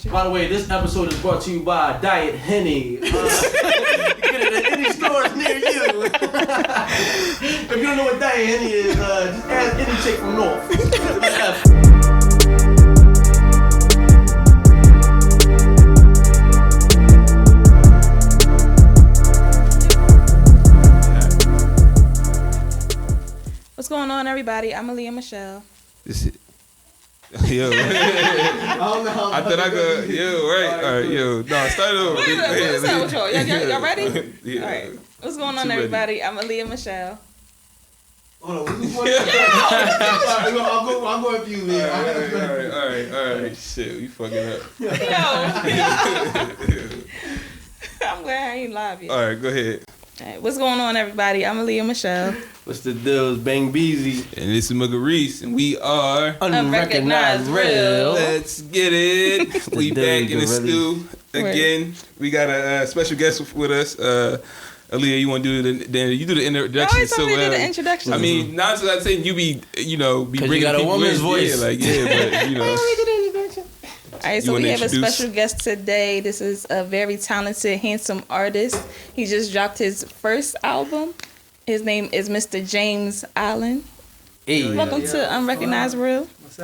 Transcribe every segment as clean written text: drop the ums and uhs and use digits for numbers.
By the way, this episode is brought to you by Diet Henny. You get it at any stores near you. If you don't know what Diet Henny is, just ask any chick from North. What's going on, everybody? I'm Aaliyah Michelle. This is, yo, I thought I could. Yo, right, all right, yo. No, start over. What's up with y'all? Y'all ready? Yeah. All right. What's going on, everybody? I'm Aaliyah Michelle. Hold on, what's I'll go with you, man. All right. Shit, we fucking up. Yo. I'm glad I ain't live yet. All right, go ahead. All right. What's going on, everybody? I'm Aaliyah Michelle. What's the deal? It's Bang Beezy. And this is Mugga Reese, and we are Unrecognized Real. Let's get it. We back in the stew again. We got a special guest with us. Aaliyah, you want to do the introduction? I always told me to do the introduction. I mean, not so I'm saying you be bringing you got a woman's voice. But All right, so we have a special guest today. This is a very talented, handsome artist. He just dropped his first album. His name is Mr. James Allen. Hey, Welcome to Unrecognized Real. what's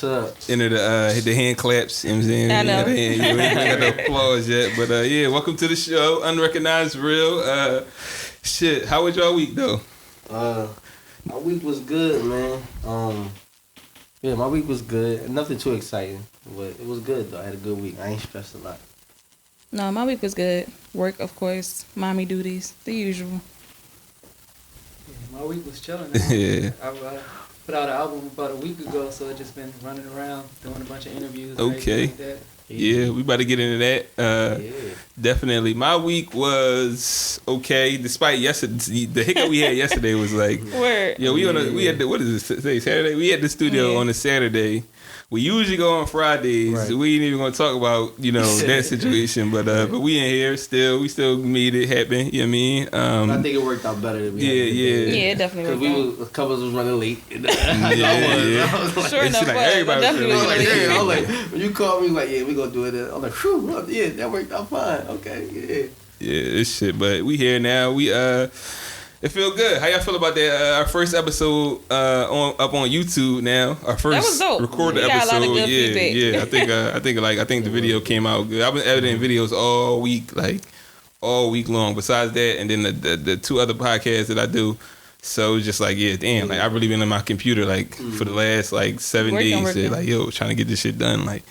up? Enter the hand claps. You know what I'm saying? I know. You ain't got no applause yet, but yeah, welcome to the show, Unrecognized Real. Shit, how was y'all week though? My week was good, man. Yeah, my week was good. Nothing too exciting, but it was good though. I had a good week. I ain't stressed a lot. No, my week was good. Work, of course. Mommy duties. The usual. Yeah, my week was chilling. Yeah. I put out an album about a week ago, so I just been running around doing a bunch of interviews. and Okay. everything like that. Yeah, we about to get into that. Yeah. Definitely. My week was okay, despite yesterday. The hiccup we had yesterday was like, Word. yeah, we had the, what is it today? Saturday. We had the studio on a Saturday. We usually go on Fridays. Right. We ain't even gonna talk about that situation, but we in here still. We still made it happen. You know what I mean? I think it worked out better than we had it. Yeah, it definitely Because was. couples was running late. Yeah. I was like, Sure enough, like but everybody definitely was was I was like, really yeah, I was like, when you called me, like, yeah, we gonna do it. I was like, whew, yeah, that worked out fine. Okay, yeah. Yeah, this shit. But we here now. We it feel good. How y'all feel about that? Our first episode up on YouTube now. Our first That was dope. recorded We got episode. a lot of good feedback. Yeah. I think the video came out good. I've been editing videos all week long. Besides that, and then the two other podcasts that I do. So it's just like, yeah, damn. Like I've really been on my computer for the last 7 days. Working. Like, yo, trying to get this shit done. Like,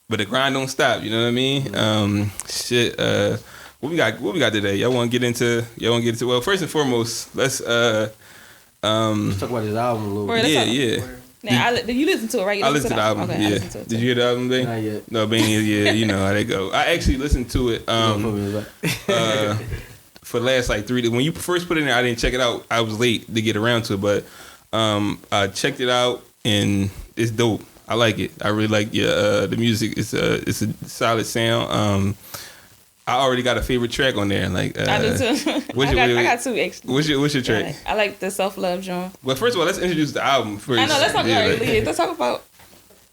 but the grind don't stop. You know what I mean? Shit. What we got today? Y'all want to get into? Well, first and foremost, let's Let's talk about his album a little Word, bit. let's yeah. talk. Now, you listen to it, right? You I listened to the album. Okay, I Yeah. listened to it Did too. you hear the album thing? Not yet. No, but yeah, you know how they go. I actually listened to it for the last 3 days. When you first put it in there, I didn't check it out. I was late to get around to it, but I checked it out and it's dope. I like it. I really like the music. It's a solid sound. I already got a favorite track on there. Like I do too. I got two extra. What's your track? I like the self-love joint. Well, first of all, let's introduce the album first. I know. Let's talk Yeah, about like- it. Let's talk about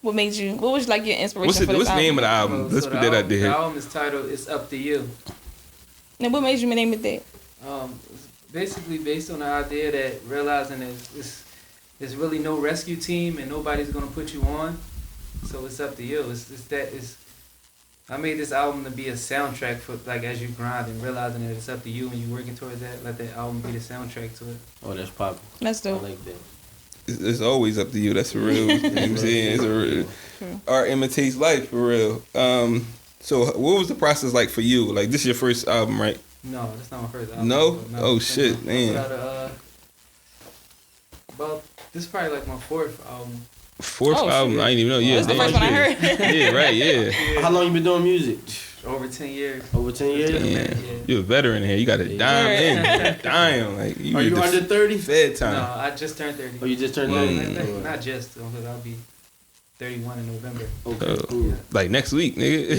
what made you. What was like your inspiration What's for this the name of the album? album? So Let's the put that out album- The there. album is titled "It's Up to You." Now, what made you name it that? It's basically based on the idea that realizing that there's really no rescue team and nobody's gonna put you on, so it's up to you. I made this album to be a soundtrack for as you grind and realizing that it's up to you and you working towards that. Let that album be the soundtrack to it. Oh, that's popping. That's I dope. like that. It's always up to you. That's for real. You know what I'm saying? It's a real. True. Art imitates life for real. So what was the process like for you? Like this is your first album, right? No, that's not my first album. No? but Oh, shit, I man. put out this is probably my fourth album. Fourth Oh, album. shit. I didn't even know. Yeah, That's the damn, first one I shit. heard. Yeah, right. Yeah. How long you been doing music? Over 10 years. Over 10 years? Damn. Yeah. You're a veteran here. You got a dime in. Dime. Like you Are get you the under 30? Fed No, time. I just turned 30. Oh, you just turned Well, 30? not just, because I'll be 31 in November. Okay, cool. Like next week, nigga.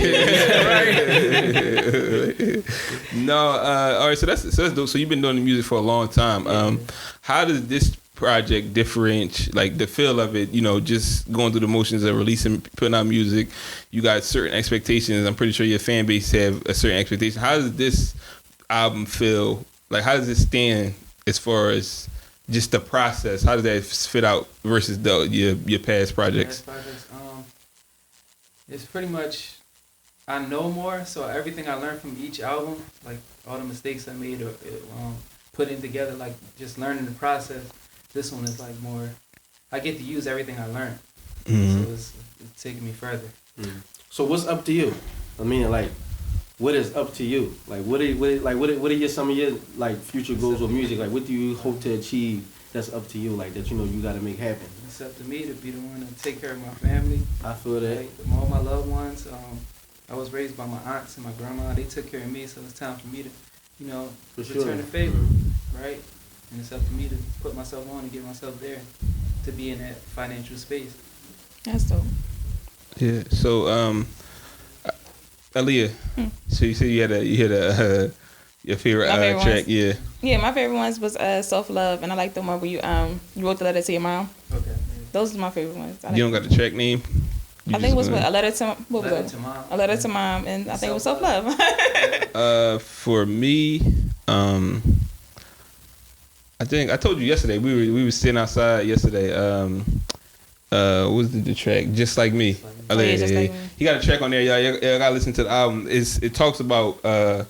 No, all right. So that's dope. So you've been doing the music for a long time. How does this project different, like the feel of it, you know, just going through the motions of releasing, putting out music, you got certain expectations. I'm pretty sure your fan base have a certain expectation. How does this album feel? Like, how does it stand as far as just the process? How does that fit out versus your past projects? It's pretty much, I know more, so everything I learned from each album, like all the mistakes I made, or putting together, like just learning the process. This one is like more, I get to use everything I learned, so it's taking me further. So what's up to you? I mean, like, what is up to you? Like, what are some of your like future goals with music? Like, what do you hope to achieve? That's up to you, like that. You know, you got to make happen. It's up to me to be the one to take care of my family. I feel that. Like, all my loved ones. I was raised by my aunts and my grandma. They took care of me, so it's time for me to, you know, return the favor, right? And it's up to me to put myself on and get myself there to be in that financial space. That's dope. Yeah. So, Aaliyah. So you said you had a your favorite track, yeah. Yeah, my favorite ones was Self Love, and I like the one where you wrote the letter to your mom. Okay. Yeah. Those are my favorite ones. You don't got the track name? I think it was a letter to what was Letter it? to Mom. A letter to mom, and I think it was Self Love. For me, I think I told you yesterday. We were sitting outside yesterday. What was the track? Just Like Me. Oh, yeah, Just Like Me. He got a track on there. Y'all gotta listen to the album. It talks about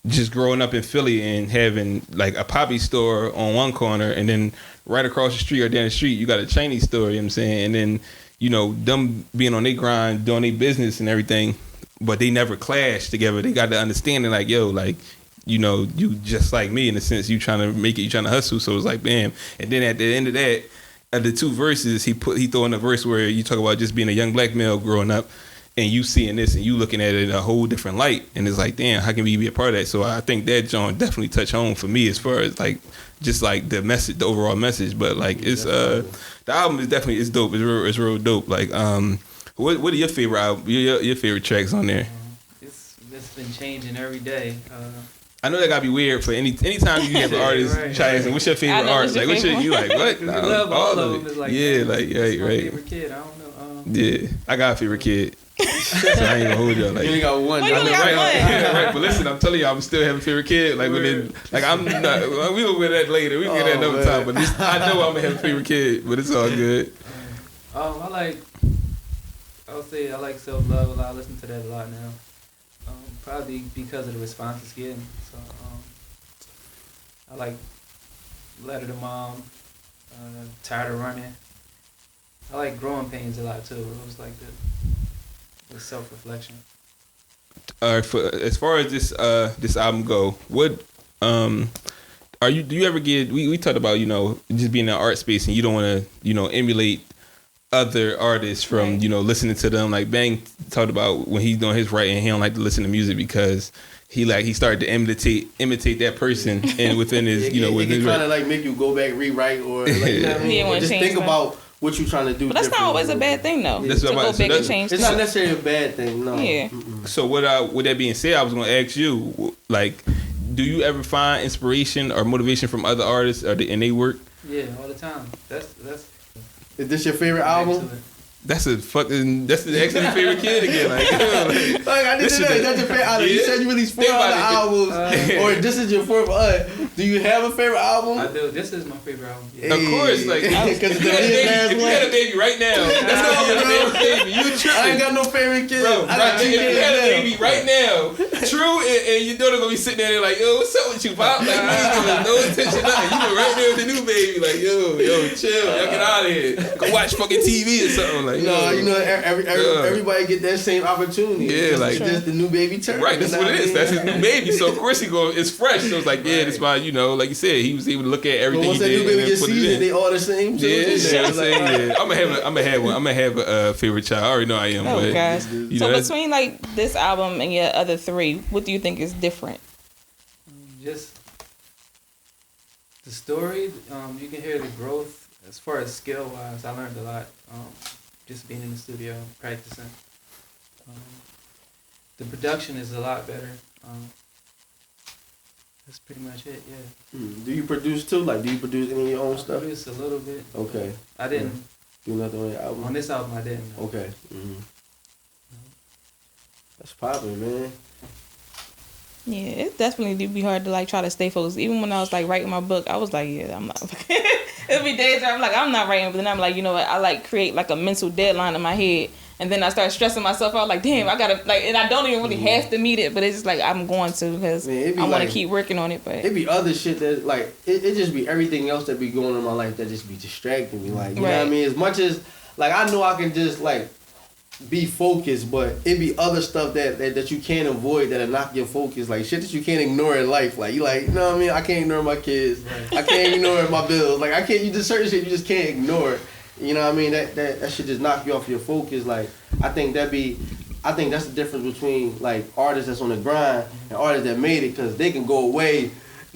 just growing up in Philly and having like a poppy store on one corner, and then right across the street or down the street you got a Chinese store. You know what I'm saying? And then, you know, them being on their grind, doing their business and everything, but they never clashed together. They got the understanding like, yo, like, you know, you just like me in the sense you trying to make it, you trying to hustle. So it's like, bam. And then at the end of that, at the two verses, he throw in a verse where you talk about just being a young black male growing up, and you seeing this and you looking at it in a whole different light, and it's like, damn, how can we be a part of that? So I think that John definitely touched home for me as far as like just like the message, the overall message. But like it's the album is definitely, it's dope. It's real dope. Like what are your favorite album, your favorite tracks on there? It's been changing every day. I know that gotta be weird for anytime you have an artist try to ask, what's your favorite artist? Like, you like what? We love all of them. It's like, yeah, man, like right. My favorite kid. I don't know. Yeah, I got a favorite kid. So I ain't gonna hold y'all. Like, you ain't got one. Well, you only got one. Right, but listen, I'm telling you, I'm still having a favorite kid. Like I'm not. We will get that later. We can get that another time. But I know I'm gonna have a favorite kid. But it's all good. I would say I like Self Love a lot. I listen to that a lot now. Probably because of the response it's getting. So I like Letter to Mom, Tired of Running. I like Growing Pains a lot too. It was like the self-reflection. As far as this album go, what do you ever get? We talked about, you know, just being in the art space and you don't want to, you know, emulate other artists from, you know, listening to them. Like Bang talked about when he's doing his writing, he don't like to listen to music because he started to imitate that person, and within his, you know, it can kind of like make you go back, rewrite, or like, you know what I mean? Or just think about what you're trying to do. But that's not always a bad thing, though. That's to go back and change. It's not necessarily a bad thing, no. Yeah. So with that being said, I was going to ask you, like, do you ever find inspiration or motivation from other artists in their work? Yeah, all the time. That's. Is this your favorite album? That's the actually favorite kid again. Like I need to know. That's your favorite album. You said you released 4 other albums, or this is your fourth. Do you have a favorite album? I do. This is my favorite album. Yeah. Of course, like if you had a baby right now, that's not your favorite baby. You tripping? I ain't got no favorite kid. Bro, if you had a baby right now, True and your daughter gonna be sitting there like, yo, what's up with you, Pop? Like, you ain't giving no attention, nothing. You go right there with the new baby, like, yo, chill, y'all get out of here. Go watch fucking TV or something. Like, no, you know, everybody get that same opportunity. Yeah, like just the new baby turn. Right, that's what it is. That's his new baby. So of course it's fresh. So it's like, yeah, that's why, you know, like you said, he was able to look at everything. Once that new baby gets seasoned, they all the same. Yeah. I'm gonna have a favorite child. I already know I am. Oh, but, gosh. You so know, between like this album and your other 3, what do you think is different? Just the story. You can hear the growth as far as skill wise. I learned a lot. Just being in the studio, practicing. The production is a lot better. That's pretty much it. Yeah. Do you produce too? Like, do you produce any of your own I stuff? produced a little bit. Okay. I didn't. Do nothing on your album? On this album, I didn't. No. Okay. That's popping, man. Yeah, it definitely do be hard to like try to stay focused. Even when I was like writing my book, I was like, yeah, I'm not. It'll be days where I'm like, I'm not writing, but then I'm like, you know what? I like create like a mental deadline in my head, and then I start stressing myself out. Like, damn, I gotta like, and I don't even really have to meet it, but it's just like I'm going to because I want to keep working on it. But it be other shit that like it just be everything else that be going on in my life that just be distracting me. Like, you know what I mean? As much as like I know I can just like be focused, but it be other stuff that you can't avoid that'll knock your focus, like shit that you can't ignore in life. Like you like, you know what I mean? I can't ignore my kids. Right. I can't ignore my bills. Like you just certain shit you just can't ignore. You know what I mean? That should just knock you off your focus. Like I think that's the difference between like artists that's on the grind and artists that made it, because they can go away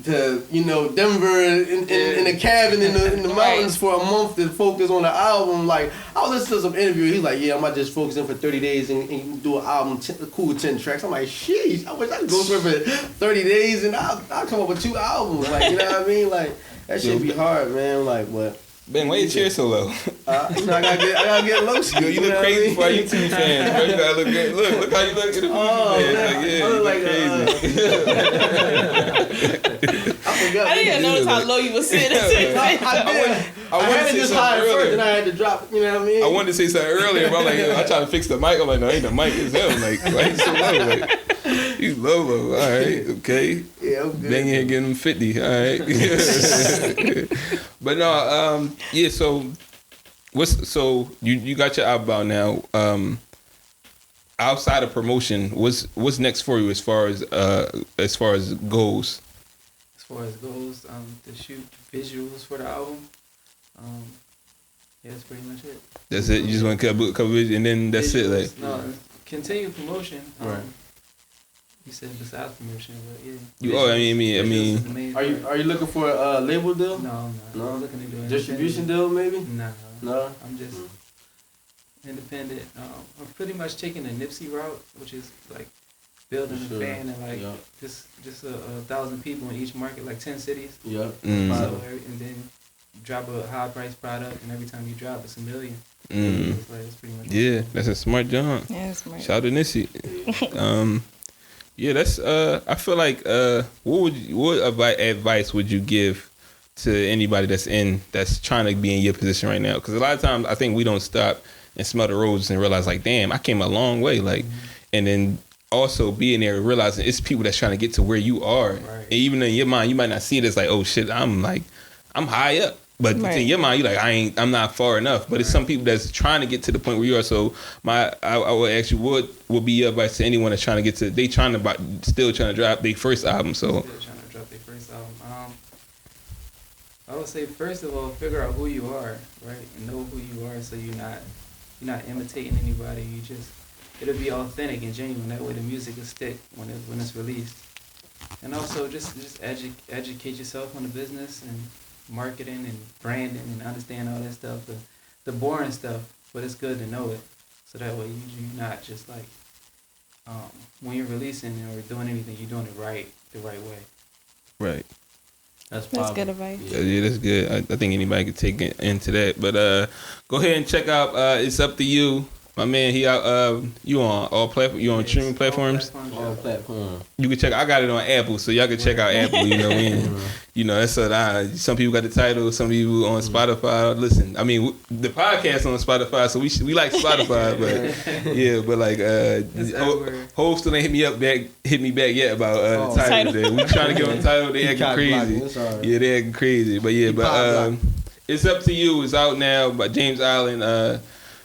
to, you know, Denver in a cabin in the mountains for a month to focus on the album. Like I was listening to some interview, he's like, yeah, I might just focus in for 30 days and do an album, cool 10 tracks. I'm like, sheesh, I wish I could go for 30 days and I'll come up with 2 albums. Like, you know what I mean? Like that shit be hard, man. Like, but Ben, why your chair so low? You know, I gotta get low. Yo, you look crazy for our YouTube fans, bro. You gotta look good. Look how you look in the movie, man. Like, yeah, I forgot. I didn't even notice how low you was sitting. I had to just high first, and I had to drop. You know what I mean? I wanted to say something earlier, but I'm like, yo, I tried to fix the mic. I'm like, no, ain't the mic. It's him. Like, why he's so low? Like, he's low. All right, okay. Yeah, I'm good. Then you getting him 50. All right. But no, yeah. So you got your album out now. Outside of promotion, what's next for you as far as goals? As far as goals, to shoot visuals for the album. Yeah, that's pretty much it. That's it. You just want to couple videos and then that's visuals, it. Like no, continue promotion. Right. You said besides promotion, but yeah. I mean. Are you looking for a label deal? No. I'm looking to do distribution deal, maybe? No. I'm just independent. I'm pretty much taking the Nipsey route, which is like building a fan and like just 1,000 people in each market, like 10 cities. Yeah. So and then drop a high price product, and every time you drop, it's $1 million. It's like, that's pretty much that's a smart job. Yeah, that's smart. Shout out to Nipsey. Yeah, that's. I feel like. What advice would you give to anybody that's trying to be in your position right now? Because a lot of times I think we don't stop and smell the roses and realize like, damn, I came a long way. Like, and then also being there and realizing it's people that's trying to get to where you are. Right. And even in your mind, you might not see it as like, oh shit, I'm high up. But in your mind, you're like, I'm not far enough. But it's some people that's trying to get to the point where you are. So I would ask you, what would be your advice to anyone that's trying to get to? Still trying to drop their first album. So still trying to drop their first album. I would say first of all, figure out who you are, right? And know who you are, so you're not imitating anybody. It'll be authentic and genuine. That way, the music will stick when it's released. And also, just educate yourself on the business and marketing and branding and understand all that stuff, the boring stuff, but it's good to know it, so that way you're not just like when you're releasing or doing anything, you're doing it the right way. Right. That's good advice. Yeah, that's good. I think anybody could take it into that. But go ahead and check out It's Up to You. My man, he out. You on all platforms? You on streaming platforms? All platforms. You can check. I got it on Apple, so y'all can check out Apple. You know what I mean? You know that's what some people got the title, some people on Spotify. Listen, I mean the podcast on Spotify, so we like Spotify, but yeah, but like Hov still ain't hit me back yet about the title. There. We trying to get on the title. They acting crazy. Yeah, they acting crazy. But yeah, but It's Up to You is out now by James Allen.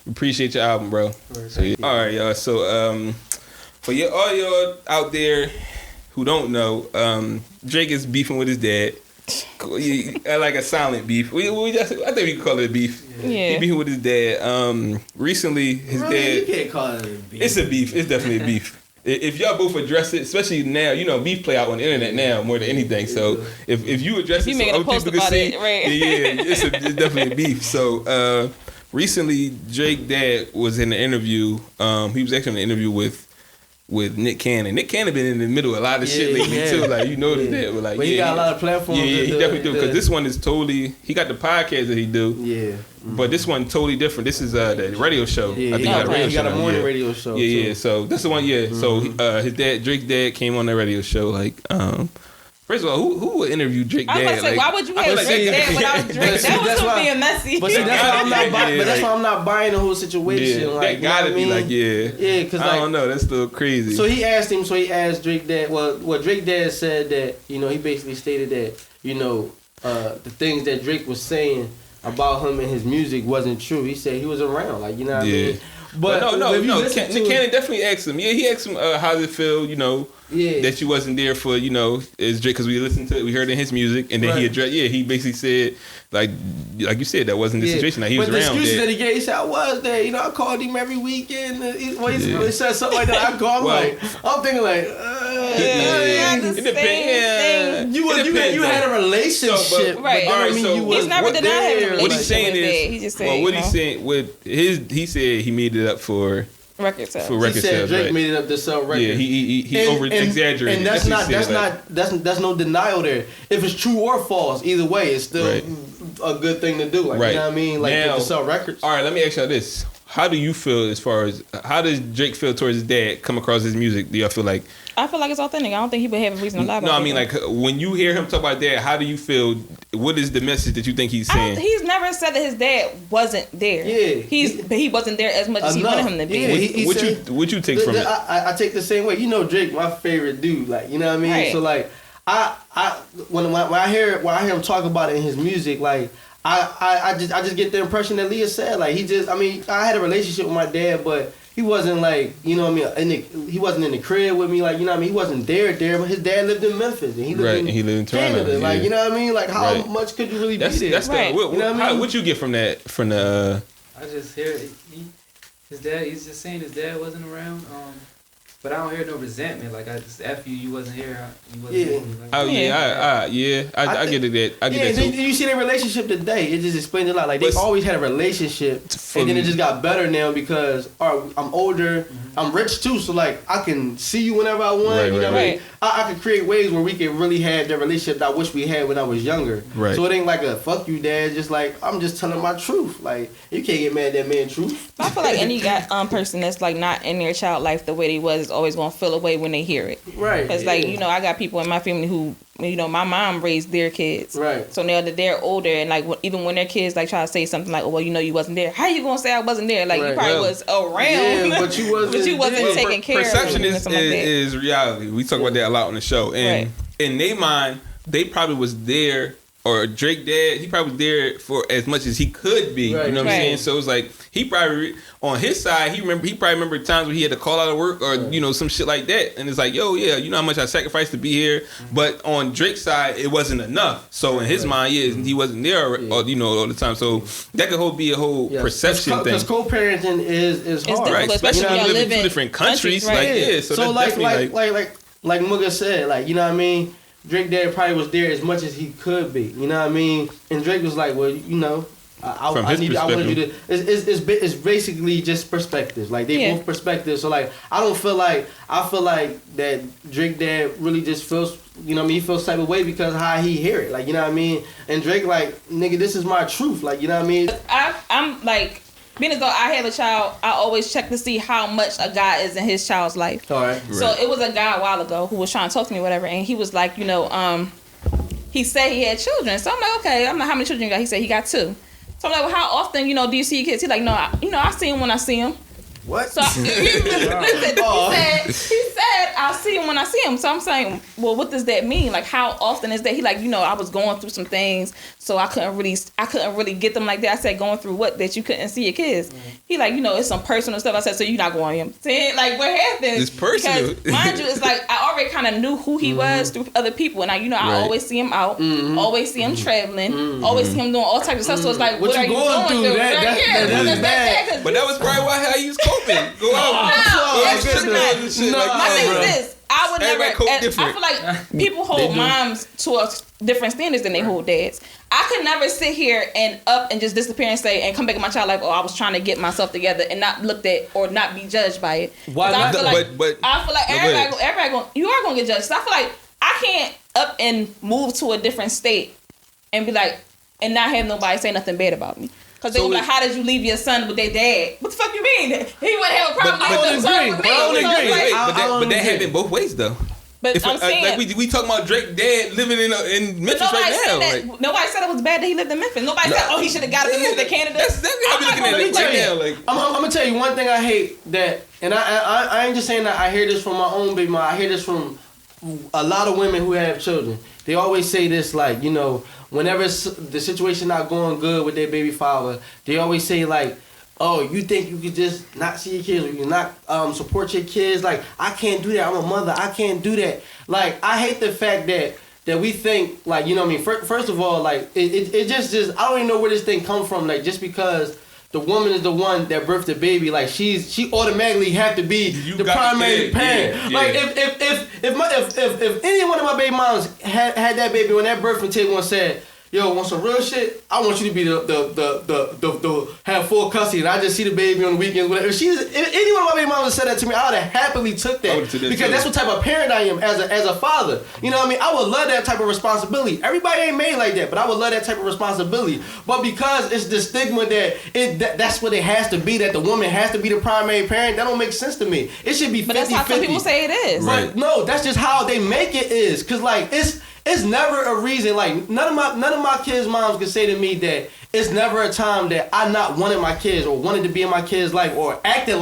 Appreciate your album, bro. So, yeah. All right, y'all. So, for all y'all out there who don't know, Drake is beefing with his dad. Like a silent beef. I think we can call it a beef. Yeah. He beefing with his dad. Recently, his dad. You can't call it a beef. It's a beef. It's definitely a beef. If y'all both address it, especially now, you know, beef play out on the internet now more than anything. So if you address it, so other people can see, right? Yeah, it's definitely a beef. So. Recently, Drake dad was in an interview. He was actually in an interview with with Nick Cannon. Nick Cannon been in the middle of a lot of shit lately too. Like you noticed that, but like he got a lot of platforms. Yeah, he definitely do because this one is totally. He got the podcast that he do. Yeah, but this one totally different. This is the radio show. Yeah, I think he got a morning radio show. Yeah. So this is the one. Yeah. So his dad, Drake's dad, came on the radio show. Like, first of all, who would interview Drake's dad? I was about to say, why would you have Drake's dad without Drake? That was being messy. But see, that's why I'm not. But that's why I'm not buying the whole situation. Yeah, like, that gotta be like, yeah, because I don't know. That's still crazy. So he asked Drake dad. Well, Drake dad said that he basically stated that the things that Drake was saying about him and his music wasn't true. He said he was around, like what I mean. But no. Nick Cannon definitely asked him. Yeah, he asked him how does it feel, that you wasn't there for, as Drake, because we listened to it, we heard in his music, and then he addressed. Yeah, he basically said like you said, that wasn't the situation. Like he was around. But the excuses that he gave, he said I was there. I called him every weekend. He said something like that. I'm thinking like. It depends. You had a relationship, right? All right, so he's never denied having a relationship. What he's saying is, he just said, what he's saying with he said he made it up for record sales. He said Drake made it up to sell records. Yeah, he over exaggerated. And that's no denial there. If it's true or false, either way, it's still a good thing to do. Like, you know what I mean? Like now, to sell records. All right, let me ask y'all this. How do you feel as far as how does Drake feel towards his dad come across his music? Do y'all feel like? I feel like it's authentic. I don't think he would have a reason to lie about it. No, I mean like when you hear him talk about dad, how do you feel? What is the message that you think he's saying? He's never said that his dad wasn't there. Yeah, he wasn't there as much as he wanted him to be. Yeah, what you take from it? I take the same way. Drake, my favorite dude. Like you know what I mean. Right. So like when I hear him talk about it in his music, like. I just get the impression that Leah said, like I had a relationship with my dad, but he wasn't like, he wasn't in the crib with me, like, he wasn't there, but his dad lived in Memphis and he lived in Canada, yeah. Like, you know what I mean? Like, how much could you really be there? That's right. What you get from that? I just hear his dad. He's just saying his dad wasn't around. But I don't hear no resentment. Like I just after you wasn't here. You wasn't here. Like, I get it. I get that too. You see their relationship today. It just explains a lot. Like they always had a relationship, and then it just got better now because I'm older. Mm-hmm. I'm rich too, so like I can see you whenever I want. Right, you know what I mean? I can create ways where we can really have the relationship that I wish we had when I was younger. Right. So it ain't like a fuck you, dad. Just like I'm just telling my truth. Like you can't get mad at that man's truth. I feel like any person that's like not in their child life the way they was is always gonna feel away when they hear it. Right. Because like I got people in my family who my mom raised their kids. Right. So now that they're older and like even when their kids like try to say something like, oh well you wasn't there. How you gonna say I wasn't there? Like you probably was around. Yeah, but you wasn't taking care of. Perception is reality. We talk about that a lot on the show. And in their mind, they probably was there. Or Drake dad, he probably was there for as much as he could be. Right. You know what I'm saying? So it's like he probably on his side, he probably remember times when he had to call out of work or some shit like that. And it's like, yo, yeah, you know how much I sacrificed to be here. Mm-hmm. But on Drake's side, it wasn't enough. So in his mind, he wasn't there all the time. So that could be a whole perception thing. Because co-parenting is hard, right? Especially when you live in two different countries. Right? So like Mugga said, like you know what I mean. Drake dad probably was there as much as he could be, you know what I mean? And Drake was like, well, I wanted you to. It's basically just perspectives. Like they both perspectives. So like I feel like that Drake dad really just feels, he feels type of way because how he hear it. Like, you know what I mean? And Drake like, nigga, this is my truth. Like, you know what I mean? I'm like. Being as though I have a child, I always check to see how much a guy is in his child's life. All right. So it was a guy a while ago who was trying to talk to me, whatever, and he was like, he said he had children. So I'm like, okay, I'm like, how many children you got? He said he got 2. So I'm like, well, how often, do you see your kids? He's like, no, I see him when I see him. What? So he said, I'll see him when I see him. So I'm saying, well, what does that mean? Like, how often is that? He like, I was going through some things, so I couldn't really get them like that. I said, going through what? That you couldn't see your kids. Mm-hmm. He like, it's some personal stuff. I said, so you're not going him. Saying like, what happened? It's personal. Because mind you, it's like I already kind of knew who he was through other people, and I always see him out, always see him traveling, always see him doing all types of stuff. So it's like, what are you going through? That's bad. But that was probably how he was coping. Go out. My thing is this. I I would never. Everybody cope different. I feel like people hold moms to a different standards than they hold dads. I could never sit here and up and just disappear and say and come back in my child life. Oh, I was trying to get myself together and not looked at or not be judged by it. Why not? I feel like, But I feel like everybody going. You are going to get judged. So I feel like I can't up and move to a different state and be like and not have nobody say nothing bad about me. Because they were like, how did you leave your son with their dad? What the fuck you mean? He wouldn't have a problem with his son with me. But that happened both ways though. But I'm saying, like we talking about Drake dad living in Memphis right now. Nobody said it was bad that he lived in Memphis. Nobody said, he should have got it and moved to Canada. That's exactly how we looking at it right now. Like, I'm gonna tell you one thing I hate that, and I ain't just saying that I hear this from my own baby mom. I hear this from a lot of women who have children. They always say this, like, you know, whenever the situation not going good with their baby father, they always say like, oh, you think you could just not see your kids or you not support your kids? Like, I can't do that. I'm a mother. I can't do that. Like, I hate the fact that we think, like, you know what I mean? First of all, like, it just I don't even know where this thing come from. Like, just because the woman is the one that birthed the baby, like, she automatically have to be the primary parent. Yeah. Like, if any one of my baby moms had that baby when that birthing table and said, yo, want some real shit? I want you to be the have full custody, and I just see the baby on the weekends. Whatever. If any one of my baby mamas said that to me, I would have happily took that because that's what type of parent I am as a father. You know what I mean? I would love that type of responsibility. Everybody ain't made like that, but I would love that type of responsibility. But because it's the stigma that that's what it has to be, that the woman has to be the primary parent, that don't make sense to me. It should be 50-50. But that's how some people say it is. Right. But no, that's just how they make it is. Cause like it's never a reason. Like none of my kids' moms can say to me that it's never a time that I not wanted my kids or wanted to be in my kids' life or acted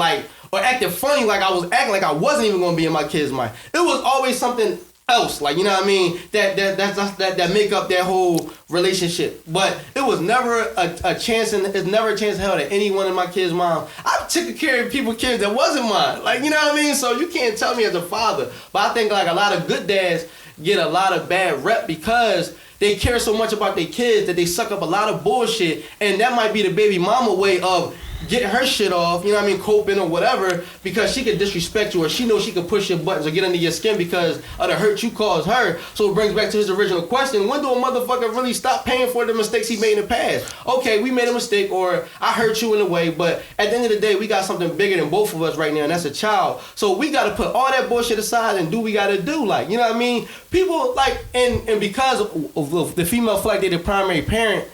funny like I was acting like I wasn't even gonna be in my kids' mind. It was always something else, like, you know what I mean, that make up that whole relationship. But it was never a chance, and it's never a chance in hell that any one of my kids' mom. I took care of people's kids that wasn't mine, like, you know what I mean. So you can't tell me as a father. But I think like a lot of good dads get a lot of bad rep because they care so much about their kids that they suck up a lot of bullshit, and that might be the baby mama way of getting her shit off, you know what I mean, coping or whatever, because she could disrespect you or she knows she could push your buttons or get under your skin because of the hurt you caused her. So it brings back to his original question, when do a motherfucker really stop paying for the mistakes he made in the past? Okay, we made a mistake or I hurt you in a way, but at the end of the day, we got something bigger than both of us right now, and that's a child. So we got to put all that bullshit aside and do what we got to do, like, you know what I mean? People, like, and because of the female feel like they're the primary parent,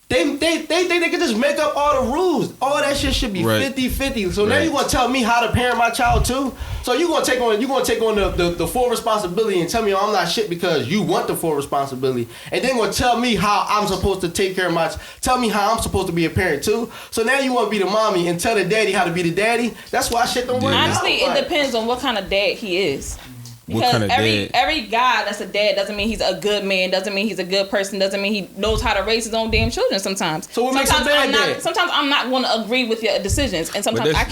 They can just make up all the rules. All that shit should be 50-50. So now you gonna tell me how to parent my child too? So you gonna take on the full responsibility and tell me I'm not shit because you want the full responsibility, and then gonna tell me how I'm supposed to take care of tell me how I'm supposed to be a parent too. So now you wanna be the mommy and tell the daddy how to be the daddy? That's why shit don't work out. Honestly, it depends on what kind of dad he is. Because kind of every guy that's a dad doesn't mean he's a good man, doesn't mean he's a good person, doesn't mean he knows how to raise his own damn children sometimes. So what makes a bad dad? Sometimes I'm not going to agree with your decisions, and sometimes I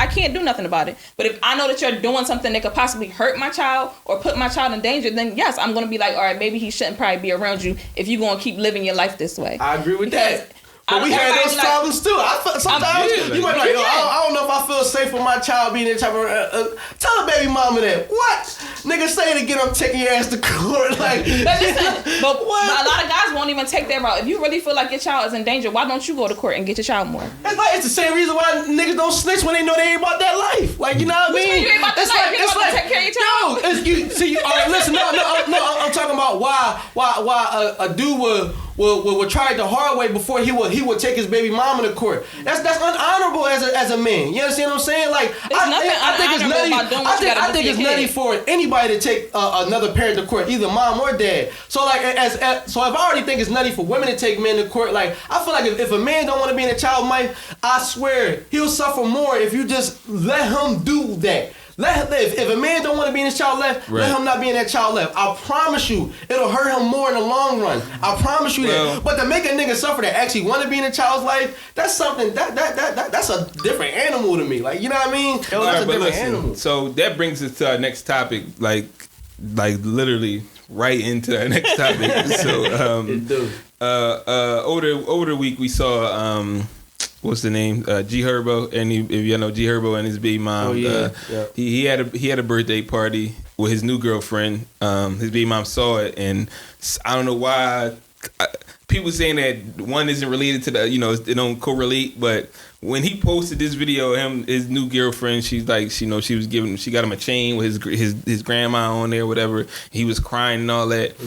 can't do nothing about it. But if I know that you're doing something that could possibly hurt my child or put my child in danger, then yes, I'm going to be like, all right, maybe he shouldn't probably be around you if you're going to keep living your life this way. I agree with that. But we had those problems too. Sometimes you might be like, I don't know if I feel safe with my child being in type of. Tell a baby mama that. What? Nigga say it again, I'm taking your ass to court. Like, but a lot of guys won't even take that route. If you really feel like your child is in danger, why don't you go to court and get your child more? It's the same reason why niggas don't snitch when they know they ain't about that life. Like, you know what I mean? You ain't about that life. You about to take care of your child. All right, listen, no, I'm talking about why a dude would try it the hard way before he would take his baby mama to court. That's unhonorable as a man. You understand what I'm saying? Like, I think it's nutty for anybody to take another parent to court, either mom or dad. So like, so if I already think it's nutty for women to take men to court, like, I feel like if a man don't want to be in a child's life, I swear he'll suffer more if you just let him do that. If a man don't want to be in his child life, let him not be in that child life. I promise you, it'll hurt him more in the long run. I promise you that. But to make a nigga suffer that actually want to be in a child's life, that's something that's a different animal to me. Like, you know what I mean? That's a different animal. So that brings us to our next topic, like literally right into our next topic. So over the week we saw what's the name? G Herbo, and if you know G Herbo and his baby mom. Oh, yeah. He had a birthday party with his new girlfriend. His baby mom saw it, and I don't know why. People saying that one isn't related to the, they don't correlate, but when he posted this video of his new girlfriend, she's like, she got him a chain with his grandma on there, whatever. He was crying and all that,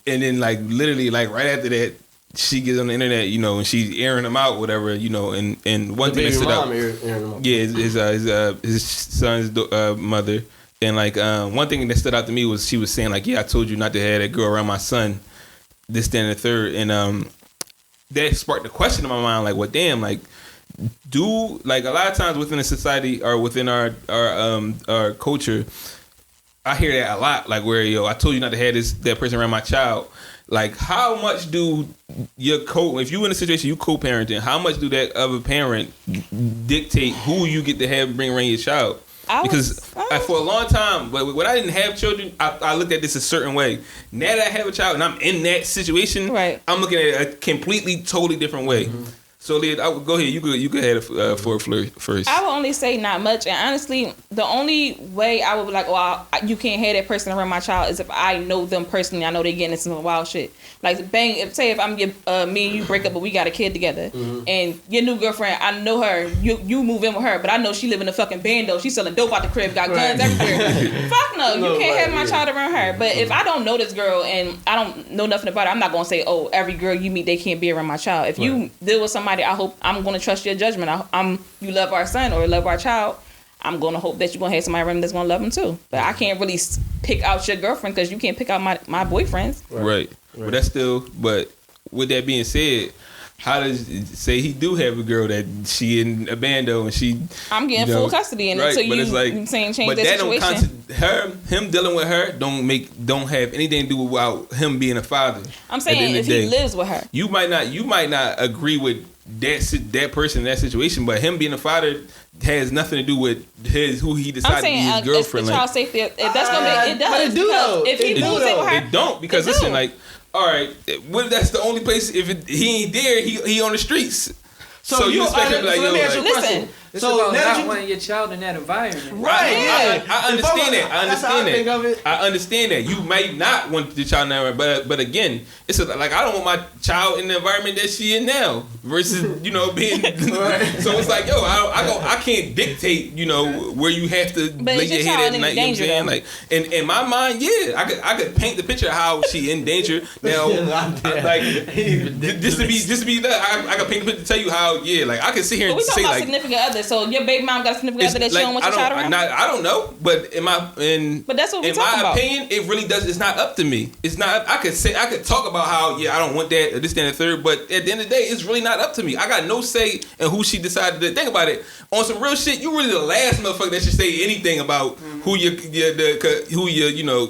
and then like literally like right after that, she gets on the internet, and she's airing him out, whatever, and one thing that stood out, his son's mother, and like one thing that stood out to me was she was saying like, yeah, I told you not to have that girl around my son. This, then, and the third, and that sparked the question in my mind, like, well, damn, like, like a lot of times within a society or within our culture, I hear that a lot, like where I told you not to have that person around my child. Like, how much do if you in a situation you co-parenting, how much do that other parent dictate who you get to have bring around your child? Because for a long time, but when I didn't have children, I looked at this a certain way. Now that I have a child and I'm in that situation, right, I'm looking at it a completely, totally different way. Mm-hmm. So, Leah, go ahead. You could have for first. I would only say not much, and honestly, the only way I would be like, "Oh, you can't have that person around my child," is if I know them personally. I know they getting into some wild shit. Like, bang, if I'm me and you break up, but we got a kid together, and your new girlfriend, I know her. You move in with her, but I know she live in a fucking bando. She selling dope out the crib, got guns everywhere. Fuck no, you can't have my child around her. But if I don't know this girl and I don't know nothing about her, I'm not gonna say, "Oh, every girl you meet, they can't be around my child." If you deal with somebody, I hope I'm going to trust your judgment. You love our son or love our child. I'm going to hope that you're going to have somebody around that's going to love him too. But I can't really pick out your girlfriend because you can't pick out my boyfriends. Right. But that's still. But with that being said, how does say he do have a girl that she in a bando and she? I'm getting full custody in it. So you saying change that situation? Him dealing with her don't have anything to do with him being a father. I'm saying if he lives with her, you might not agree with that person in that situation, but him being a father has nothing to do with who he decided to be his girlfriend. It's the child safety. If that's gonna be, it does. But it do though. If he moves in with her, it don't because listen, like, all right, what if that's the only place? If he ain't there, he on the streets. So you expect him to be like, let me ask you a question. It's about not wanting your child in that environment. Right. Yeah. I understand that. I understand that. You might not want the child in that environment, but again, it's like I don't want my child in the environment that she in now versus being. So it's like, I can't dictate where you have to lay your head at night. You know what I'm saying? Like in my mind, I could paint the picture of how she in danger. Now, like just to be that I could paint the picture to tell you how I could sit here and we say talking about like significant other. So your baby mom got a significant other that she don't want your child around? I don't know, but but that's what we talking about. In my opinion, it really does. It's not up to me. It's not. I could talk about how I don't want that or this, that, and the third. But at the end of the day, it's really not up to me. I got no say in who she decided to think about it. On some real shit, you really the last motherfucker that should say anything about who your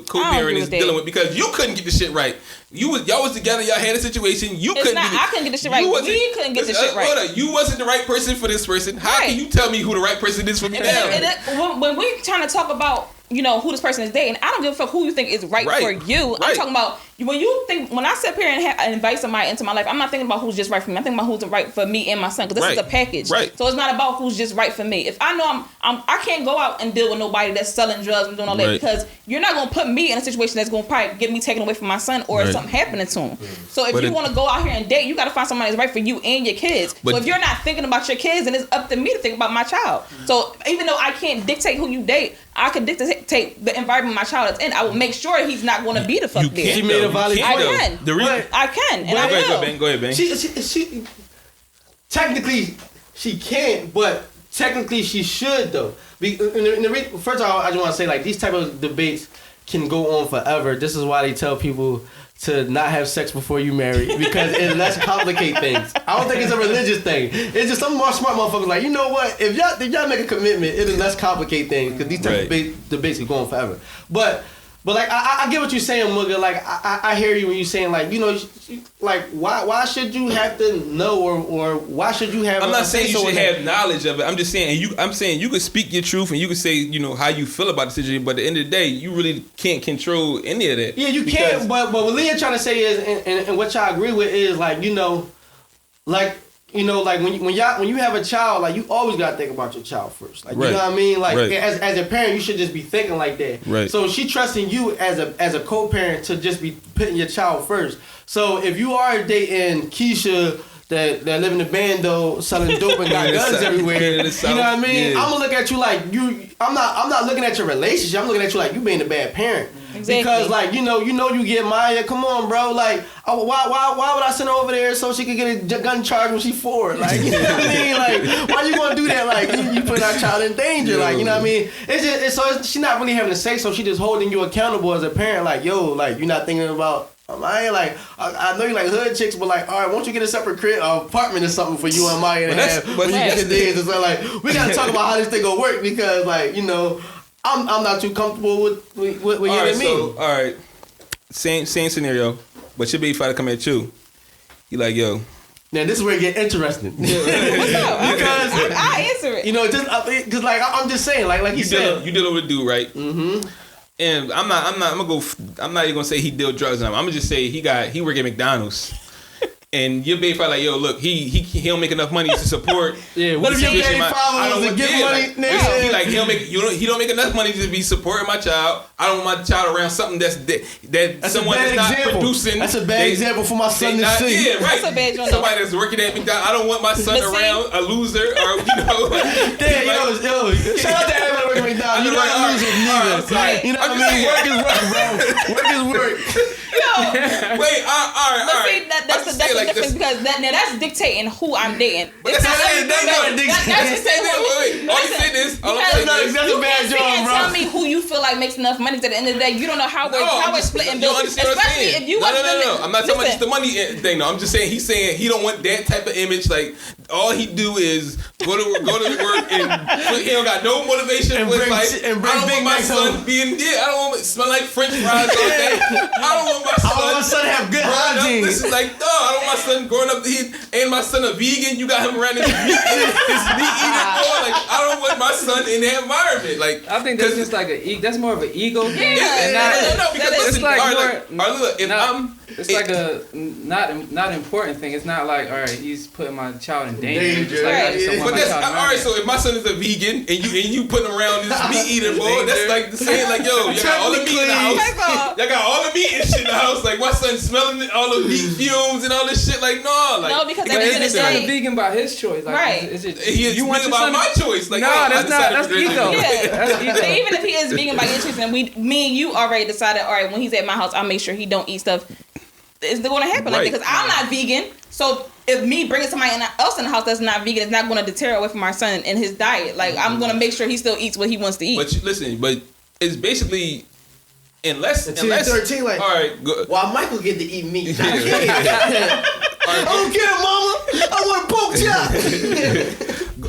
co-parent is dealing with because you couldn't get the shit right. Y'all was together. Y'all had a situation. I couldn't get the shit right. We couldn't get the shit right. You wasn't the right person for this person. How can you tell me who the right person is for me now? When we trying to talk about who this person is dating, I don't give a fuck who you think is right for you. I'm talking about when I sit here and invite somebody into my life, I'm not thinking about who's just right for me. I'm thinking about who's right for me and my son because this is a package. Right. So it's not about who's just right for me. If I know I can't go out and deal with nobody that's selling drugs and doing all that because you're not gonna put me in a situation that's gonna probably get me taken away from my son or something happening to him. So if you want to go out here and date, you got to find somebody that's right for you and your kids. So if you're not thinking about your kids, then it's up to me to think about my child. So even though I can't dictate who you date, I can dictate the environment my child is in. I will make sure he's not going to be the fuck there. She made a valid point. I can, and I will. Go ahead, Ben. She technically she can't, but technically she should though. First of all, I just want to say like these type of debates can go on forever. This is why they tell people to not have sex before you marry because it less complicate things. I don't think it's a religious thing. It's just some more smart motherfuckers like, you know what? If y'all make a commitment, it'll less complicate things because these type of debates can go on forever. But like I get what you're saying, Mugga. Like I hear you when you're saying like like why should you have to know or why should you have? I'm not saying you should have knowledge of it. I'm just saying you could speak your truth and you could say how you feel about the situation. But at the end of the day, you really can't control any of that. Yeah, you can't. But what Leah trying to say is, and what y'all agree with is like like you know, like when you have a child, like you always gotta think about your child first. Like you know what I mean? Like as a parent, you should just be thinking like that. Right. So she trusting you as a co-parent to just be putting your child first. So if you are dating Keisha that live in the bando selling dope and got guns everywhere, you know what I mean? I'm gonna look at you like you. I'm not looking at your relationship. I'm looking at you like you being a bad parent. Exactly. Because like you know you get Maya. Come on, bro. Like why would I send her over there so she could get a gun charge when she's 4? Like you know what I mean? Like why you gonna do that? Like you put our child in danger. Like you know what I mean? She's not really having to say so. She just holding you accountable as a parent. Like yo, like you're not thinking about. I ain't like I know you like hood chicks, but like, all right, won't you get a separate apartment or something for you and Maya to have when you get your days? It's like we gotta talk about how this thing gonna work because like you know I'm not too comfortable with you and me. So, all right, same scenario, but your baby father come at you. You like yo. Now this is where it get interesting. What's up? Because I answer it. You know, just because like I'm just saying, like you said, you dealing with a dude, right? Mm-hmm. And I'm not even gonna say he deal drugs. I'm gonna just say he work at McDonald's. And your baby father like, yo, look, he don't make enough money to support. Yeah, what if your baby father was to give money? He don't make enough money to be supporting my child. I don't want my child around something that's someone that's not producing. That's a bad example for my son to see. Yeah, right. That's a bad Somebody that's working at McDonald's. I don't want my son around a loser or yo, shout out to everybody working at McDonald's. You don't lose neither. You know what I mean? Work is work, bro. Work is work. Wait, all right. That's the difference because that's dictating who I'm dating. But that's not dictating. All you say this. That's a bad job, bro. Tell me who you feel like makes enough money. At the end of the day, you don't know how we're splitting bills. Especially if you No. I'm not talking about just the money thing. No, I'm just saying he's saying he don't want that type of image. Like all he do is go to work and he don't got no motivation for his life. I don't want my son being I don't want smell like French fries all day. I don't want my son to have good hygiene. This is like I don't want my son growing up. And my son a vegan. You got him around his meat eating boy. Like I don't want my son in that environment. Like I think that's just like that's more of an ego thing. No, because listen, it's like a not important thing. It's not like all right, he's putting my child in danger. But that's all right. So if my son is a vegan and you putting him around this meat eating boy, that's like the saying like yo, you got all the meat in the house. Y'all got all the meat and shit in the house. Like my son smelling all the meat fumes and all this shit. Like no, because he's not a vegan by his choice. Like, right? You want by my choice? Like no, that's ego. But even if he is vegan by your choice, and me and you already decided, all right, when he's at my house, I'll make sure he don't eat stuff. It's going to happen like that because I'm not vegan. So if me bringing somebody else in the house that's not vegan, it's not going to deter away from our son and his diet. Like I'm going to make sure he still eats what he wants to eat. But it's basically unless 13, like, all right, go. While Michael get to eat meat, I don't care, mama. I want a pork chop.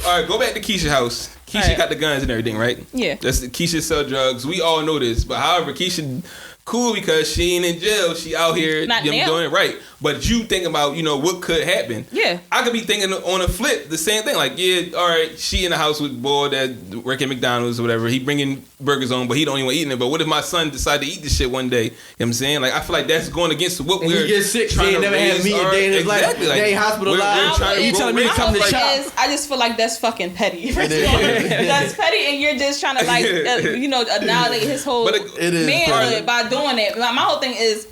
All right, go back to Keisha's house. Keisha got the guns and everything, right? Yeah. Keisha sell drugs. We all know this, but however, Keisha cool because she ain't in jail. She out here doing it right. But you think about, what could happen. Yeah. I could be thinking on a flip, the same thing. Like, yeah, all right, she in the house with boy that work at McDonald's or whatever. He bringing burgers on, but he don't even eating it. But what if my son decide to eat this shit one day? You know what I'm saying? Like, I feel like that's going against what we're he get sick. Trying he to never had meat a day in his life. Exactly. Like, they hospitalized. You telling me to come to shop? I just feel like that's fucking petty. That's petty, and you're just trying to annihilate his whole manhood by doing it. My whole thing is,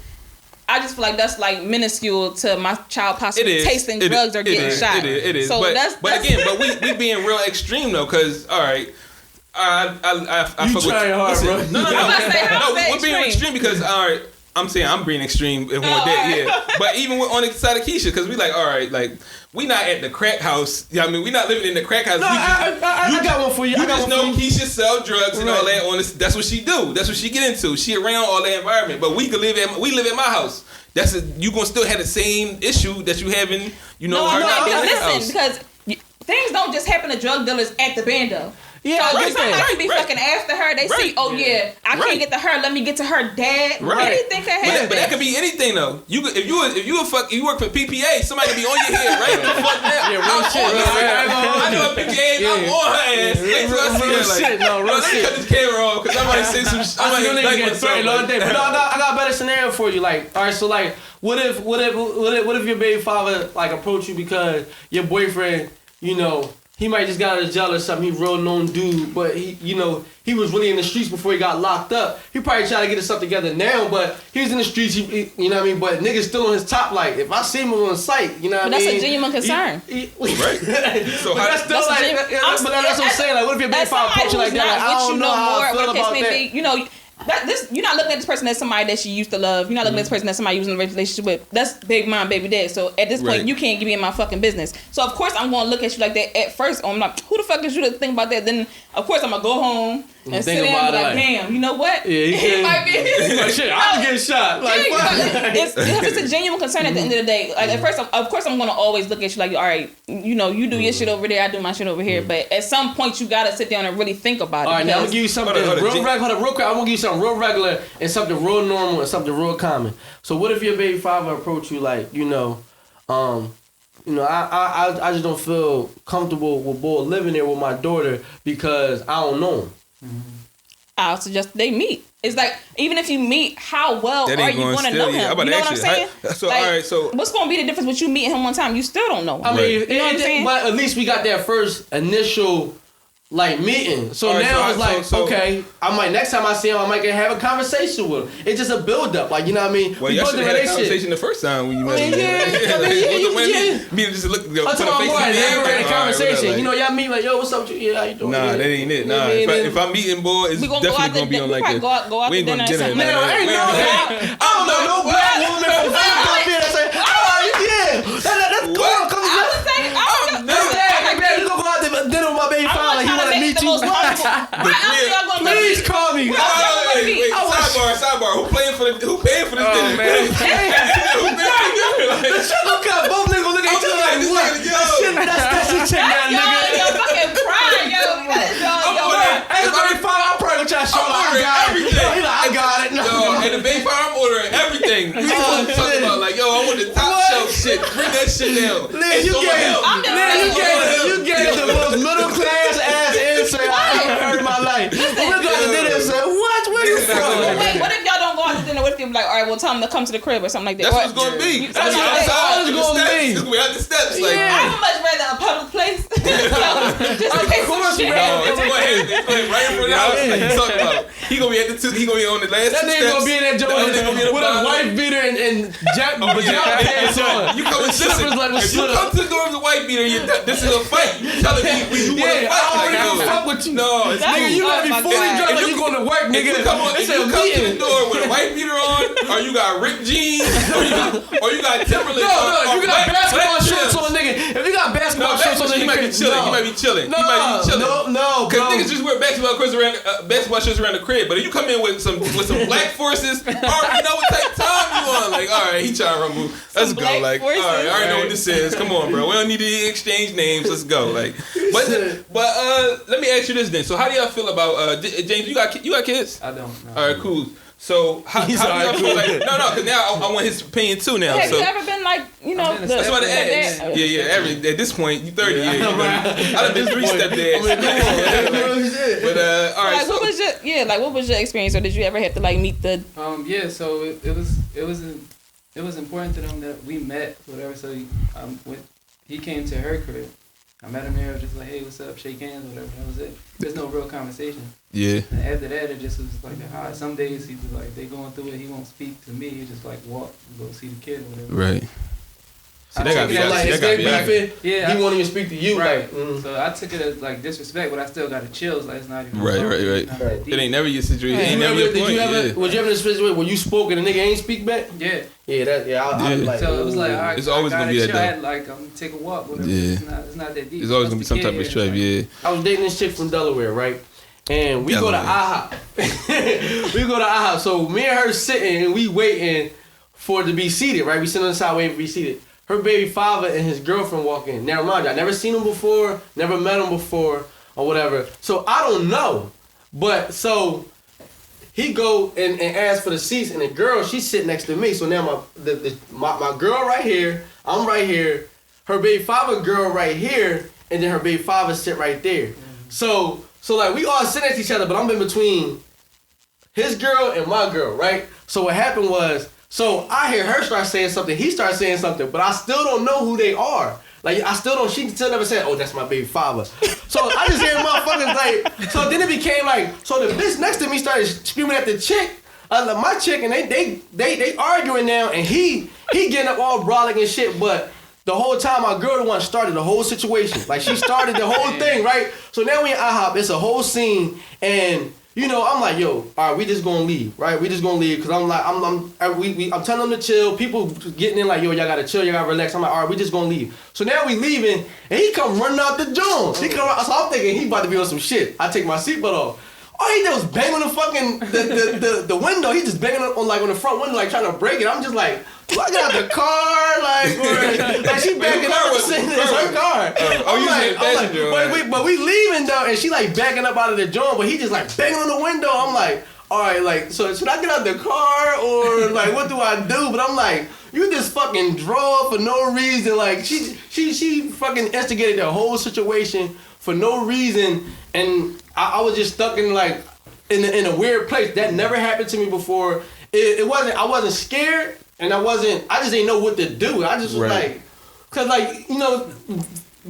I just feel like that's like minuscule to my child possibly tasting drugs or getting shot. It is. So but we being real extreme though, because all right. I you trying hard, bro. No, we're being extreme because all right. I'm saying I'm being extreme in one day, yeah. But even on the side of Keisha, because we like, all right, like we not at the crack house. Yeah, I mean, we not living in the crack house. No, I got one for you. You just know Keisha sell drugs and all that. That's what she do. That's what she get into. She around all that environment. But we live at my house. You gonna still have the same issue that you having. Her not being in the house. Listen, because things don't just happen to drug dealers at the bando. Yeah, I So get when somebody that. be fucking after her, they see, Right. oh yeah, I Right. can't get to her. Let me get to her dad. Right. Anything can happen. But that could be anything though. If you work for PPA, somebody could be on your head right the fuck now. Yeah, real shit. I know a PPA. I'm on her ass. Wait till I see Real her. Like, shit. No, real let me shit. cut this camera off because I might say some. I see your nigga get threatened all day. But no, I got a better scenario for you. Like, all right, so like, what if your baby father like approach you because your boyfriend, you know, he might just got out of jail or something. He real known dude, but he was really in the streets before he got locked up. He probably trying to get himself together now, but he was in the streets. He you know what I mean. But niggas still on his top. Like, if I see him on sight, you know what I mean. That's a genuine concern. Right. So But that's still like, but that's what I'm saying. Like, what if your baby father approach you like that? Like, I don't know how I feel about that. You know, you're not looking at this person as somebody that you used to love. You're not looking at this person as somebody you was in a relationship with. That's big mom, baby dad. So at this point, Right. you can't get me in my fucking business. So of course I'm gonna look at you like that at first. I'm like, who the fuck is you to think about that? Then of course I'm gonna go home and sit down and be like, damn, you know what? Yeah, he It might be. like, shit, I'm getting shot. Like, It's a genuine concern at the end of the day. Like at first, of course, I'm gonna always look at you like, all right, you know, you do your shit over there, I do my shit over here. But at some point, you gotta sit down and really think about it. all right, now I'm gonna give you something Hold on, real regular. Real quick, I'm gonna give you something real regular and something real normal and something real common. So what if your baby father approach you like, I just don't feel comfortable with boy living there with my daughter because I don't know him. I'll suggest they meet. It's like, even if you meet, how well That are ain't you going going to still, know yeah. I'm him? about You to know what I'm ask you. saying? So, all right, so- what's going to be the difference with you meeting him one time? You still don't know him. I mean, You know what I'm saying? but at least we got that first initial like meeting. So All right, now so- it's like, so- okay, I might next time I see him, I might have a conversation with him. It's just a build up, like, you know what I mean? Well, y'all should have had a conversation the first time when you met him. Me just look. I'm talking about more elaborate conversation. Like, You know, y'all meet like, yo, what's up? Yeah, how you doing? Nah, Yeah. that ain't it. You know Nah, what I mean? if I'm meeting boy, it's We gonna definitely go gonna be out on to like dinner. that. Go out We to ain't going dinner to or dinner. something. Man, I ain't know that. I don't know no black woman from Philadelphia that say, oh, yeah, that's cool. Come I would say, you go out to dinner with my baby father, like, he want to meet you. Please call me. Wait, sidebar. Who paying for this dinner? Man. Look up, both niggas look at each other like, what? That's the chick now, nigga. Yo, fucking crying, yo. As a baby father, I'm probably gonna try to show him I got it. He like, I got it. Yo, and the baby father, I'm ordering everything. We talking about like, yo, I want the top shelf shit. Bring that shit down. Liz, you gave the most middle class ass answer I ever heard in my life. We got to dinner and said, what? Where you from? Wait, what if y'all don't go out to dinner? What if you're like, all right, well, tell them to come to the crib or something like that? That's what it's gonna be. That's all it's gonna be. It's gonna be out the steps. Like, I would much rather a public place. Just in case some shit no, happens. it's going right in front of the house. Like you talking about. He gonna be at the two. He gonna be on the last That two nigga steps. gonna be in that joint with a white beater and pajama pants on. You come and Slippers like with if you slippers. come to the door with a white beater, this is a fight. You telling me you want to Yeah, I fight? already Like, don't no. fuck with you. No, it's Nigga, you gotta be Oh my fully God. dressed like you going to work, If nigga. you come to the door with a white beater on, or you got ripped jeans, or you got Timberland. No, you got basketball shorts on, nigga. If you got basketball shorts on, you might be chilling. You might be chilling. You might be chilling. No, Cause bro. niggas just wear basketball shorts around the crib, but if you come in with some black forces, I already know what type of time you on. Like, all right, he trying to rumble. Let's go. black Like, all forces. right, I already know what this is. Come on, bro. We don't need to exchange names. Let's go. Like, but let me ask you this then. So, how do y'all feel about James? You got kids? I don't know. All right, cool. So how do y'all feel like? No, because now I want his opinion too. Now, Have so you ever been like, you know, I've been a that's what it stepdad. is. Yeah. At this point, you 30. Yeah, I've been 3 stepdads. But all right. like, So, what was your experience, or did you ever have to like meet the? Yeah, so it was important to them that we met, whatever. So he came to her crib. I met him there. I was just like, hey, what's up? Shake hands, whatever. That was it. There's no real conversation. yeah. And after that, it just was like a high. Some days he was like, they going through it. He won't speak to me. He just like walk, go see the kid, or whatever. Right. See, that gotta be like his that gotta big be beefing, Yeah, he won't even speak to you. Right. Like, So I took it as like disrespect, but I still got the chills. Like it's not even. Right. It's not that It deep. ain't never your situation. It Did ain't never your point. Yeah. was you ever in a situation where you spoke and the nigga ain't speak back? Yeah. Yeah, I'd be like, So it was like, all right, It's always I gonna be gotta that chill. I though. had like take a walk, whatever. Yeah. It's not that deep. There's always gonna be Once some the type kid of here, strife. it's Yeah. I was dating this chick from Delaware, right? And we go to IHOP. So me and her sitting and we waiting for it to be seated, right? We sitting on the side waiting to be seated. Her baby father and his girlfriend walk in. Now mind you, I never seen him before, never met him before. or whatever. So I don't know. But so he go and ask for the seats, and the girl, she sit next to me. So now my girl right here, I'm right here, her baby father girl right here, and then her baby father sit right there. So like we all sit next to each other, but I'm in between his girl and my girl, right? So what happened was, so I hear her start saying something, he starts saying something, but I still don't know who they are. Like I still don't, she still never said, oh, that's my baby father. So I just hear motherfuckers like, so then it became like, so the bitch next to me started screaming at the chick, my chick, and they arguing now, and he getting up all brolic and shit, but the whole time my girl the one started the whole situation. Like she started the whole thing, right? So now we in IHOP, it's a whole scene, and you know, I'm like, yo, all right, we just gonna leave, right? We just gonna leave, cause I'm like, I'm telling them to chill. People getting in like, yo, y'all gotta chill, y'all gotta relax. I'm like, all right, we just gonna leave. So now we leaving, and he come running out the joint. He come out, so I'm thinking he about to be on some shit. I take my seatbelt off. All he did was bang on the fucking the window. He just banging on the front window, like trying to break it. I'm just like, do I get out the car? Like she backing up. It's her car. But we leaving though, and she like backing up out of the joint, but he just like banging on the window. I'm like, all right, like, so should I get out the car or like what do I do? But I'm like, you just fucking drove for no reason. Like she fucking instigated the whole situation for no reason, and I was just stuck in like in a weird place. That never happened to me before. I wasn't scared, and I just didn't know what to do. I just was like, cause like, you know,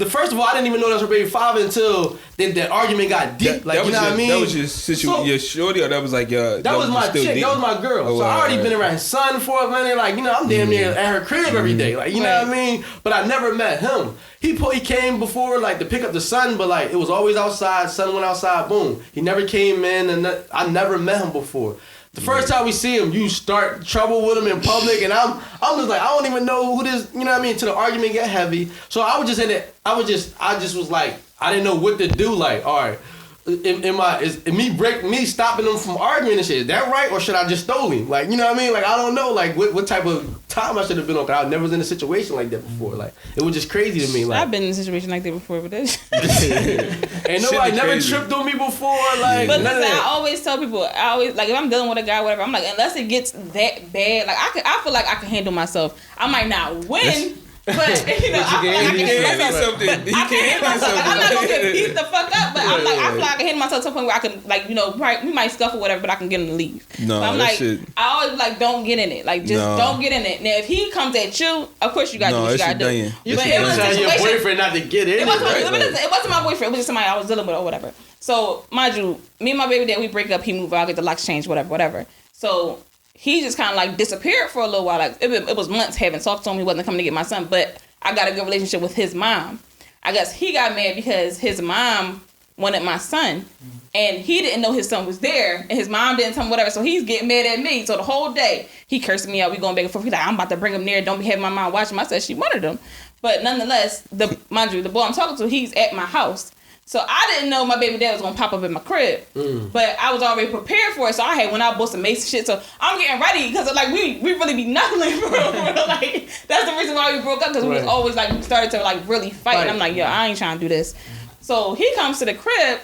first of all, I didn't even know that was her baby father until the argument got deep. Like, you know what I mean? That was your situation, your shorty, or that was like your... That was my chick. Deep? That was my girl. Oh, so I already been around his son for a minute. Like, you know, I'm damn near at her crib every day. Like, you know what I mean? But I never met him. He came before, like, to pick up the son, but like, it was always outside. Son went outside, boom. He never came in, and I never met him before. The first time we see him, you start trouble with him in public, and I'm just like, I don't even know who this, you know what I mean, till the argument get heavy. So I was just in it, I just was like, I didn't know what to do. Like, all right, is me stopping them from arguing and shit, is that right, or should I just stole him? Like, you know what I mean? Like, I don't know, like, what type of time I should have been on, because I never was in a situation like that before. Like, it was just crazy to me. Like, I've been in a situation like that before, but that's ain't nobody never tripped on me before. Like, but listen, I always tell people, like, if I'm dealing with a guy, whatever, I'm like, unless it gets that bad, like, I feel like I can handle myself. I might not win. But you know, I feel like I can handle myself. I'm not gonna get beat the fuck up, but I'm like, I feel like I can handle myself to the point where I can, like, you know, we might scuffle whatever, but I can get him to leave. No, but I'm like, shit. I always like, don't get in it. Like, just don't get in it. Now, if he comes at you, of course you gotta do what you gotta do. You can't tell your boyfriend not to get in. It wasn't my boyfriend. It was just somebody I was dealing with or whatever. So, mind you, me and my baby dad, we break up. He move out, get the locks changed, whatever. So he just kind of like disappeared for a little while. Like it was months, haven't talked to him. He wasn't coming to get my son, but I got a good relationship with his mom. I guess he got mad because his mom wanted my son, and he didn't know his son was there, and his mom didn't tell him whatever. So he's getting mad at me. So the whole day he cursed me out. We going back and forth. He's like, I'm about to bring him there. Don't be having my mom watch him. I said she wanted him, but nonetheless, mind you, the boy I'm talking to, he's at my house. So I didn't know my baby dad was gonna pop up in my crib, but I was already prepared for it. So I went out, bought some mace shit. So I'm getting ready because like we really be knuckling for real. Like that's the reason why we broke up, because we was always like, we started to like really fight. And I'm like, yo, I ain't trying to do this. So he comes to the crib.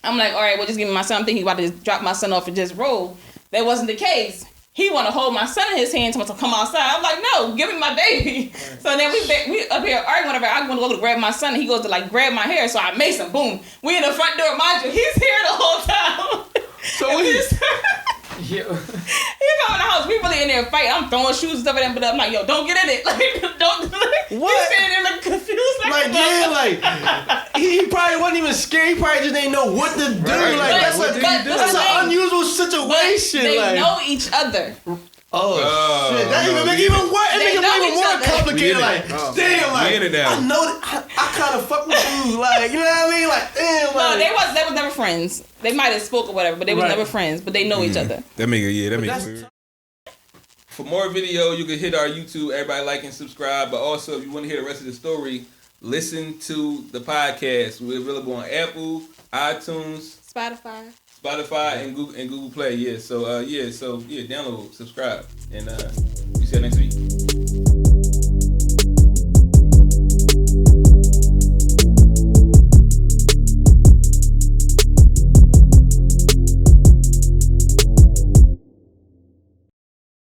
I'm like, all right, well, just give me my son. I'm thinking he about to just drop my son off and just roll. That wasn't the case. He want to hold my son in his hand to come outside. I'm like, no, give me my baby. Right. So then we up here arguing, whatever. I want to go to grab my son, and he goes to like grab my hair. So I mace him. Boom. We in the front door, mind you. He's here the whole time. So he come in the house. We really in there fighting. I'm throwing shoes and stuff at him, but I'm like, yo, don't get in it. Like, don't. What? He's standing there looking confused. Like he probably wasn't even scared. He probably just didn't know what to do. Right. Like that's an unusual situation. They know each other. Oh shit! That even make it even worse. It make it even more complicated. Like, damn, like I know that I kind of fuck with you. Like, you know what I mean? Like, damn. Like, no, they was never friends. They might have spoke or whatever, but they was never friends. But they know each other. That make it weird. For more video, you can hit our YouTube. Everybody like and subscribe. But also, if you want to hear the rest of the story, listen to the podcast. We're available on Apple, iTunes, Spotify and Google Play. Yeah. So download, subscribe, and we see you next week.